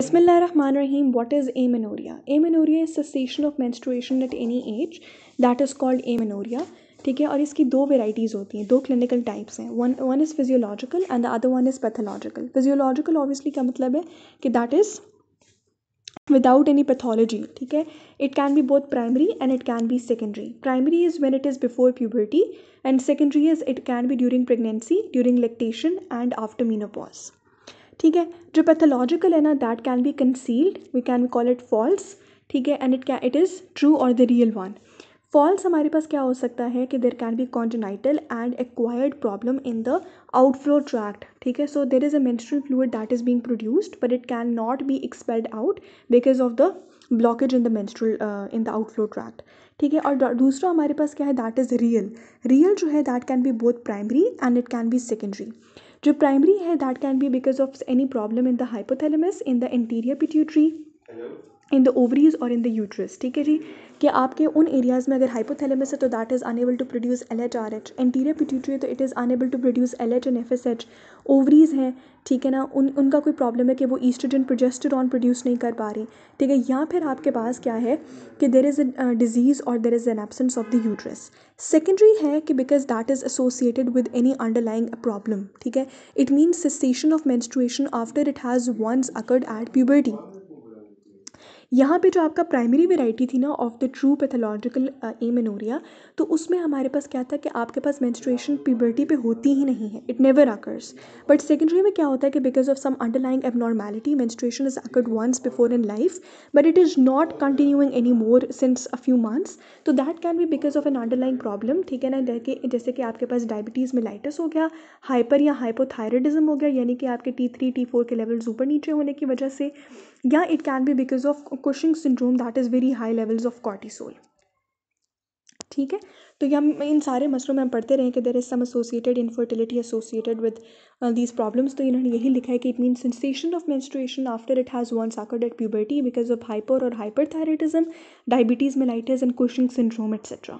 Bismillahirrahmanirrahim. What is amenorrhea? Amenorrhea is cessation of menstruation at any age. That is called amenorrhea. ठीक है, और इसकी दो varieties होती हैं, दो क्लिनिकल टाइप्स हैं. One is physiological and the other one is pathological. Physiological obviously का मतलब है कि that is without any pathology. ठीक है, it can be both primary and it can be secondary. Primary is when it is before puberty and secondary is it can be during pregnancy, during lactation and after menopause. ठीक है, जो pathological है ना, that can be concealed, we can call it false. ठीक है, and it is true और the real one. False हमारे पास क्या हो सकता है कि there can be congenital and acquired problem in the outflow tract. ठीक है, so there is a menstrual fluid that is being produced but it can not be expelled out because of the blockage in the menstrual in the outflow tract. ठीक है, और दूसरा हमारे पास क्या है, दैट इज़ रियल. रियल जो है that can B both primary and it can be secondary. जो प्राइमरी है that can be because of any problem in the hypothalamus, in the interior pituitary, in the ovaries और in the uterus. ठीक है जी, कि आपके उन areas में अगर हाइपोथैलेमस है तो that is enable to produce LH/RH. Interior pituitary है तो it is enable to produce LH and FSH. Ovaries हैं, ठीक है ना, उनका कोई प्रॉब्लम है कि वो ईस्ट्रोजन प्रोजेस्टेरॉन प्रोड्यूस नहीं कर पा रही. ठीक है, या फिर आपके पास क्या है कि देर इज़ अ डिजीज़ और there is an absence of the uterus. Secondary है कि because that is associated with any underlying problem. ठीक है, it means cessation of menstruation after it has once occurred at puberty. यहाँ पे जो आपका primary variety थी ना of the true pathological amenorrhea, तो उसमें हमारे पास क्या था कि आपके पास मेंस्ट्रुएशन प्यूबर्टी पे होती ही नहीं है, it never occurs. But secondary में क्या होता है कि because of some underlying abnormality menstruation is occurred once before in life but it is not continuing any more since a few months. तो that can be because of an underlying problem. ठीक है ना, जैसे कि आपके पास diabetes mellitus हो गया, hyper या हाइपोथायरॉइडिज्म हो गया, यानी कि आपके T3 T4 के लेवल्स ऊपर नीचे होने की वजह से, या it can be because of Cushing syndrome that is very high levels of cortisol. ठीक है, तो ये हम इन सारे मसलों में हम पढ़ते रहें कि there is some associated infertility associated with these problems. तो इन्होंने यही लिखा है कि it mean sensation of menstruation after it has once occurred at puberty because of hyper और hyperthyroidism, diabetes mellitus and Cushing syndrome etcetera.